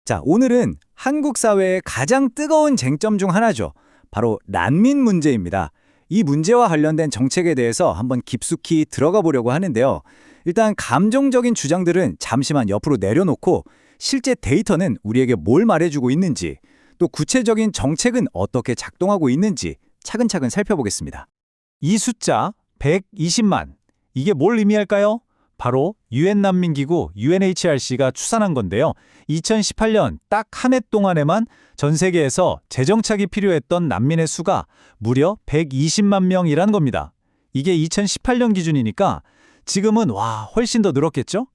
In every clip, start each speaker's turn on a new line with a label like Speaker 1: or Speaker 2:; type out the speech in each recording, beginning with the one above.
Speaker 1: 자, 오늘은 한국 사회의 가장 뜨거운 쟁점 중 하나죠. 바로 난민 문제입니다. 이 문제와 관련된 정책에 대해서 한번 깊숙이 들어가 보려고 하는데요. 일단 감정적인 주장들은 잠시만 옆으로 내려놓고 실제 데이터는 우리에게 뭘 말해주고 있는지, 또 구체적인 정책은 어떻게 작동하고 있는지 차근차근 살펴보겠습니다.
Speaker 2: 이 숫자 120만, 이게 뭘 의미할까요? 바로 유엔 난민기구 UNHRC가 추산한 건데요. 2018년 딱 한 해 동안에만 전 세계에서 재정착이 필요했던 난민의 수가 무려 120만 명이라는 겁니다. 이게 2018년 기준이니까 지금은 훨씬 더 늘었겠죠?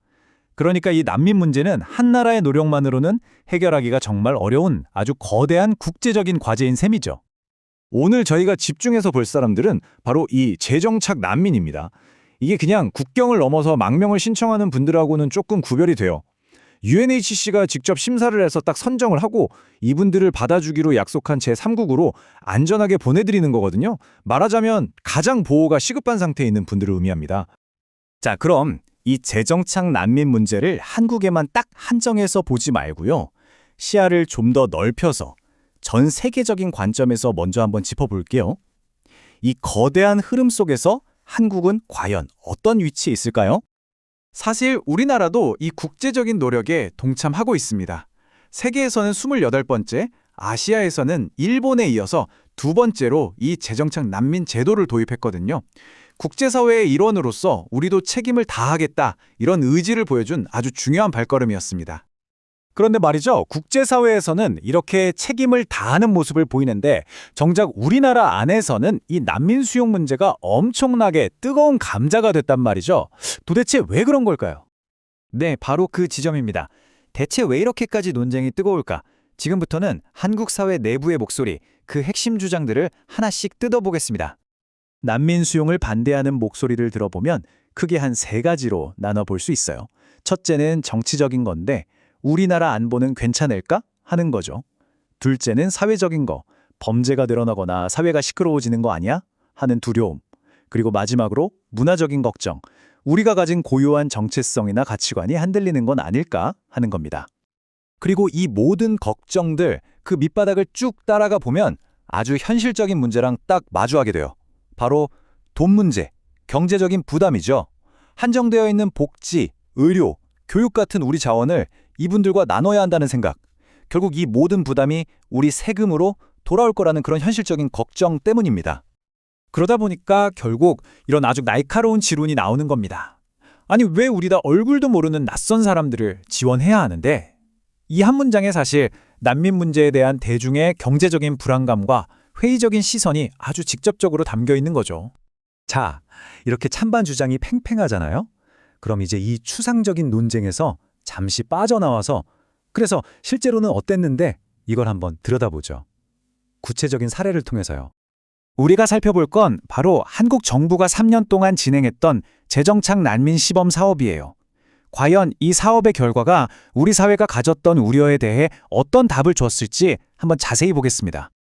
Speaker 2: 그러니까 이 난민 문제는 한 나라의 노력만으로는 해결하기가 정말 어려운 아주 거대한 국제적인 과제인 셈이죠.
Speaker 3: 오늘 저희가 집중해서 볼 사람들은 바로 이 재정착 난민입니다. 이게 그냥 국경을 넘어서 망명을 신청하는 분들하고는 조금 구별이 돼요. UNHC가 직접 심사를 해서 딱 선정을 하고 이분들을 받아주기로 약속한 제3국으로 안전하게 보내드리는 거거든요. 말하자면 가장 보호가 시급한 상태에 있는 분들을 의미합니다.
Speaker 1: 자, 그럼 이 재정착 난민 문제를 한국에만 딱 한정해서 보지 말고요. 시야를 좀 더 넓혀서 전 세계적인 관점에서 먼저 한번 짚어볼게요. 이 거대한 흐름 속에서 한국은 과연 어떤 위치에 있을까요?
Speaker 2: 사실 우리나라도 이 국제적인 노력에 동참하고 있습니다. 세계에서는 28번째, 아시아에서는 일본에 이어서 두 번째로 이 재정착 난민 제도를 도입했거든요. 국제사회의 일원으로서 우리도 책임을 다하겠다, 이런 의지를 보여준 아주 중요한 발걸음이었습니다.
Speaker 1: 그런데 말이죠. 국제사회에서는 이렇게 책임을 다하는 모습을 보이는데 정작 우리나라 안에서는 이 난민 수용 문제가 엄청나게 뜨거운 감자가 됐단 말이죠. 도대체 왜 그런 걸까요?
Speaker 4: 네, 바로 그 지점입니다. 대체 왜 이렇게까지 논쟁이 뜨거울까? 지금부터는 한국 사회 내부의 목소리, 그 핵심 주장들을 하나씩 뜯어보겠습니다.
Speaker 1: 난민 수용을 반대하는 목소리를 들어보면 크게 한 세 가지로 나눠볼 수 있어요. 첫째는 정치적인 건데 우리나라 안보는 괜찮을까? 하는 거죠. 둘째는 사회적인 거, 범죄가 늘어나거나 사회가 시끄러워지는 거 아니야? 하는 두려움. 그리고 마지막으로 문화적인 걱정, 우리가 가진 고유한 정체성이나 가치관이 흔들리는 건 아닐까? 하는 겁니다. 그리고 이 모든 걱정들, 그 밑바닥을 쭉 따라가 보면 아주 현실적인 문제랑 딱 마주하게 돼요. 바로 돈 문제, 경제적인 부담이죠. 한정되어 있는 복지, 의료, 교육 같은 우리 자원을 이분들과 나눠야 한다는 생각. 결국 이 모든 부담이 우리 세금으로 돌아올 거라는 그런 현실적인 걱정 때문입니다. 그러다 보니까 결국 이런 아주 날카로운 지론이 나오는 겁니다. 아니, 왜 우리 다 얼굴도 모르는 낯선 사람들을 지원해야 하는데? 이 한 문장에 사실 난민 문제에 대한 대중의 경제적인 불안감과 회의적인 시선이 아주 직접적으로 담겨 있는 거죠. 자, 이렇게 찬반 주장이 팽팽하잖아요? 그럼 이제 이 추상적인 논쟁에서 잠시 빠져나와서 그래서 실제로는 어땠는데 이걸 한번 들여다보죠. 구체적인 사례를 통해서요. 우리가 살펴볼 건 바로 한국 정부가 3년 동안 진행했던 재정착 난민 시범 사업이에요. 과연 이 사업의 결과가 우리 사회가 가졌던 우려에 대해 어떤 답을 줬을지 한번 자세히 보겠습니다.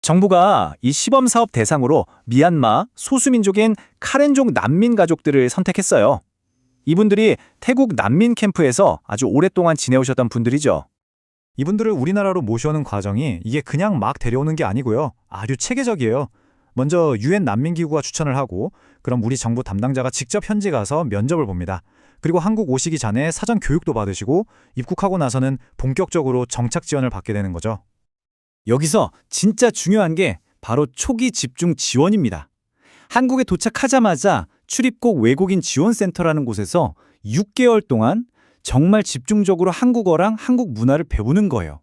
Speaker 1: 정부가 이 시범 사업 대상으로 미얀마 소수민족인 카렌족 난민 가족들을 선택했어요. 이분들이 태국 난민 캠프에서 아주 오랫동안 지내오셨던 분들이죠. 이분들을 우리나라로 모셔오는 과정이 이게 그냥 막 데려오는 게 아니고요. 아주 체계적이에요. 먼저 유엔 난민기구가 추천을 하고 그럼 우리 정부 담당자가 직접 현지 가서 면접을 봅니다. 그리고 한국 오시기 전에 사전 교육도 받으시고 입국하고 나서는 본격적으로 정착 지원을 받게 되는 거죠. 여기서 진짜 중요한 게 바로 초기 집중 지원입니다. 한국에 도착하자마자 출입국 외국인 지원센터라는 곳에서 6개월 동안 정말 집중적으로 한국어랑 한국 문화를 배우는 거예요.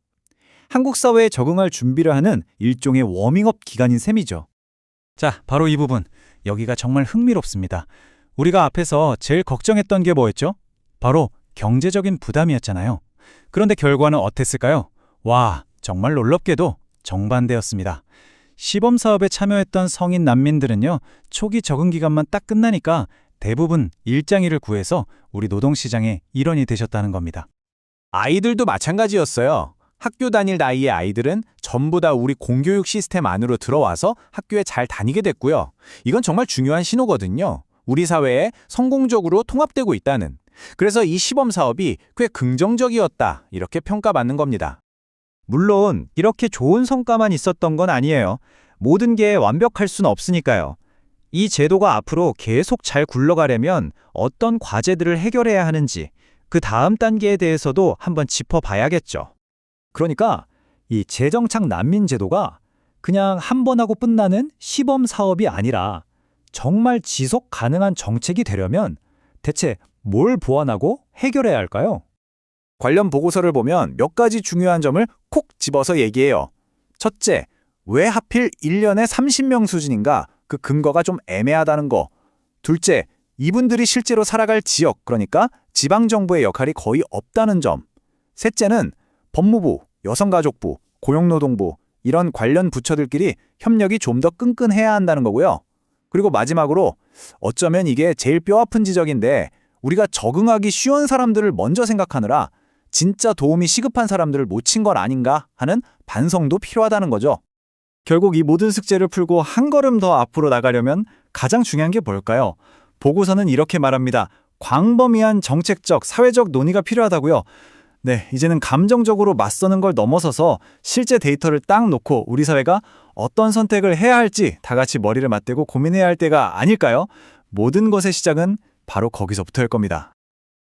Speaker 1: 한국 사회에 적응할 준비를 하는 일종의 워밍업 기간인 셈이죠. 자, 바로 이 부분. 여기가 정말 흥미롭습니다. 우리가 앞에서 제일 걱정했던 게 뭐였죠? 바로 경제적인 부담이었잖아요. 그런데 결과는 어땠을까요? 정말 놀랍게도 정반대였습니다. 시범 사업에 참여했던 성인 난민들은요, 초기 적응 기간만 딱 끝나니까 대부분 일장일을 구해서 우리 노동시장의 일원이 되셨다는 겁니다. 아이들도 마찬가지였어요. 학교 다닐 나이의 아이들은 전부 다 우리 공교육 시스템 안으로 들어와서 학교에 잘 다니게 됐고요. 이건 정말 중요한 신호거든요. 우리 사회에 성공적으로 통합되고 있다는. 그래서 이 시범 사업이 꽤 긍정적이었다, 이렇게 평가받는 겁니다.
Speaker 2: 물론 이렇게 좋은 성과만 있었던 건 아니에요. 모든 게 완벽할 수는 없으니까요. 이 제도가 앞으로 계속 잘 굴러가려면 어떤 과제들을 해결해야 하는지 그 다음 단계에 대해서도 한번 짚어봐야겠죠. 그러니까 이 재정착 난민 제도가 그냥 한 번 하고 끝나는 시범 사업이 아니라 정말 지속 가능한 정책이 되려면 대체 뭘 보완하고 해결해야 할까요?
Speaker 1: 관련 보고서를 보면 몇 가지 중요한 점을 콕 집어서 얘기해요. 첫째, 왜 하필 1년에 30명 수준인가? 그 근거가 좀 애매하다는 거. 둘째, 이분들이 실제로 살아갈 지역, 그러니까 지방정부의 역할이 거의 없다는 점. 셋째는 법무부, 여성가족부, 고용노동부 이런 관련 부처들끼리 협력이 좀 더 끈끈해야 한다는 거고요. 그리고 마지막으로 어쩌면 이게 제일 뼈아픈 지적인데 우리가 적응하기 쉬운 사람들을 먼저 생각하느라 진짜 도움이 시급한 사람들을 놓친 건 아닌가 하는 반성도 필요하다는 거죠.
Speaker 2: 결국 이 모든 숙제를 풀고 한 걸음 더 앞으로 나가려면 가장 중요한 게 뭘까요? 보고서는 이렇게 말합니다. 광범위한 정책적, 사회적 논의가 필요하다고요. 네, 이제는 감정적으로 맞서는 걸 넘어서서 실제 데이터를 딱 놓고 우리 사회가 어떤 선택을 해야 할지 다 같이 머리를 맞대고 고민해야 할 때가 아닐까요? 모든 것의 시작은 바로 거기서부터일 겁니다.